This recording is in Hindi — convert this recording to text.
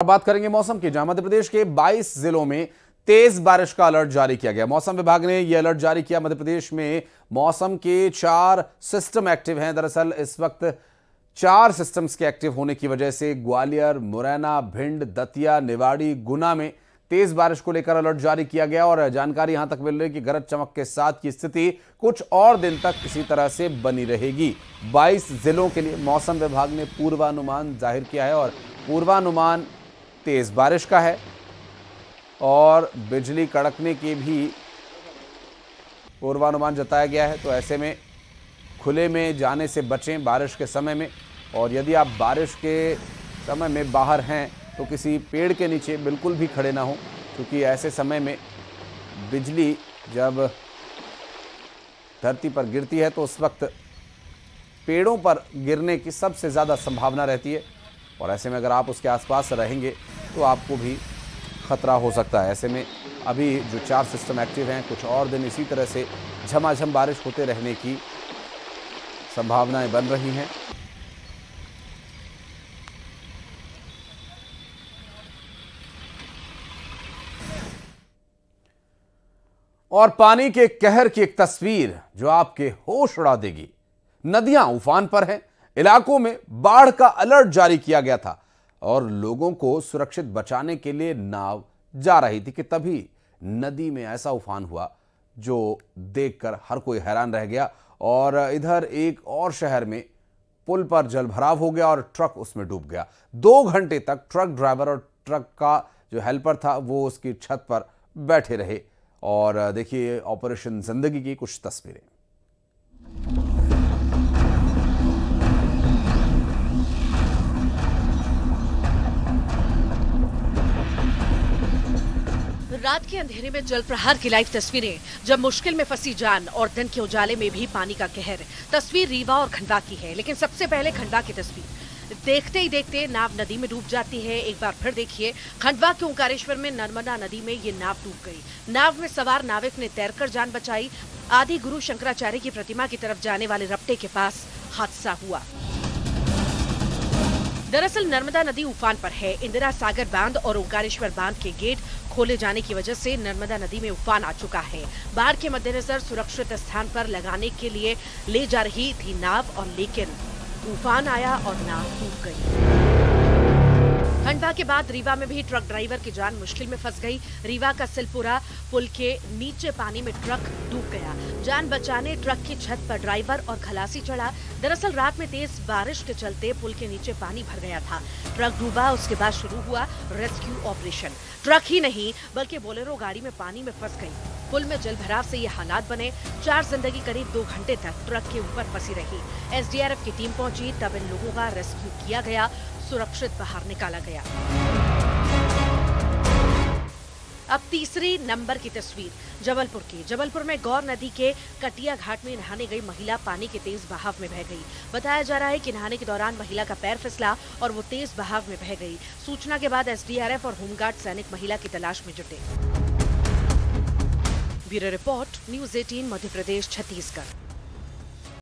बात करेंगे मौसम की, जहां मध्य प्रदेश के 22 जिलों में तेज बारिश का अलर्ट जारी किया गया। मौसम विभाग ने यह अलर्ट जारी किया। मध्य प्रदेश में मौसम के 4 सिस्टम एक्टिव हैं। दरअसल इस वक्त 4 सिस्टम्स के एक्टिव होने की वजह से ग्वालियर, मुरैना, भिंड, दतिया, निवाड़ी, गुना में तेज बारिश को लेकर अलर्ट जारी किया गया। और जानकारी यहां तक मिल रही है कि गरज चमक के साथ की स्थिति कुछ और दिन तक इसी तरह से बनी रहेगी। 22 जिलों के लिए मौसम विभाग ने पूर्वानुमान जाहिर किया है और पूर्वानुमान तेज बारिश का है और बिजली कड़कने की भी पूर्वानुमान जताया गया है। तो ऐसे में खुले में जाने से बचें बारिश के समय में, और यदि आप बारिश के समय में बाहर हैं तो किसी पेड़ के नीचे बिल्कुल भी खड़े ना हो, क्योंकि ऐसे समय में बिजली जब धरती पर गिरती है तो उस वक्त पेड़ों पर गिरने की सबसे ज़्यादा संभावना रहती है। और ऐसे में अगर आप उसके आसपास रहेंगे तो आपको भी खतरा हो सकता है। ऐसे में अभी जो 4 सिस्टम एक्टिव हैं, कुछ और दिन इसी तरह से झमाझम बारिश होते रहने की संभावनाएं बन रही हैं। और पानी के कहर की एक तस्वीर जो आपके होश उड़ा देगी। नदियां उफान पर हैं, इलाकों में बाढ़ का अलर्ट जारी किया गया था और लोगों को सुरक्षित बचाने के लिए नाव जा रही थी कि तभी नदी में ऐसा उफान हुआ जो देखकर हर कोई हैरान रह गया। और इधर एक और शहर में पुल पर जलभराव हो गया और ट्रक उसमें डूब गया। 2 घंटे तक ट्रक ड्राइवर और ट्रक का जो हेल्पर था वो उसकी छत पर बैठे रहे। और देखिए ऑपरेशन जिंदगी की कुछ तस्वीरें। रात के अंधेरे में जल प्रहार की लाइव तस्वीरें, जब मुश्किल में फंसी जान और दिन के उजाले में भी पानी का कहर। तस्वीर रीवा और खंडवा की है, लेकिन सबसे पहले खंडवा की तस्वीर। देखते ही देखते नाव नदी में डूब जाती है। एक बार फिर देखिए, खंडवा के ओंकारेश्वर में नर्मदा नदी में ये नाव डूब गई। नाव में सवार नाविक ने तैरकर जान बचाई। आदि गुरु शंकराचार्य की प्रतिमा की तरफ जाने वाले रपटे के पास हादसा हुआ। दरअसल नर्मदा नदी उफान पर है। इंदिरा सागर बांध और ओंकारेश्वर बांध के गेट खोले जाने की वजह से नर्मदा नदी में उफान आ चुका है। बाढ़ के मद्देनजर सुरक्षित स्थान पर लगाने के लिए ले जा रही थी नाव, और लेकिन उफान आया और नाव डूब गई। खंडवा के बाद रीवा में भी ट्रक ड्राइवर की जान मुश्किल में फंस गई। रीवा का सिलपुरा पुल के नीचे पानी में ट्रक डूब गया। जान बचाने ट्रक की छत पर ड्राइवर और खलासी चढ़ा। दरअसल रात में तेज बारिश के चलते पुल के नीचे पानी भर गया था। ट्रक डूबा, उसके बाद शुरू हुआ रेस्क्यू ऑपरेशन। ट्रक ही नहीं बल्कि बोलेरो गाड़ी में पानी में फंस गई। पुल में जलभराव से ये हालात बने। 4 जिंदगी करीब 2 घंटे तक ट्रक के ऊपर फंसी रही। एसडीआरएफ की टीम पहुंची, तब इन लोगों का रेस्क्यू किया गया, सुरक्षित बाहर निकाला गया। अब तीसरी नंबर की तस्वीर जबलपुर की। जबलपुर में गौर नदी के कटिया घाट में नहाने गई महिला पानी के तेज बहाव में बह गई। बताया जा रहा है कि नहाने के दौरान महिला का पैर फिसला और वो तेज बहाव में बह गई। सूचना के बाद एसडीआरएफ और होमगार्ड सैनिक महिला की तलाश में जुटे। Bureau report, news 18 Madhya Pradesh, Chhattisgarh.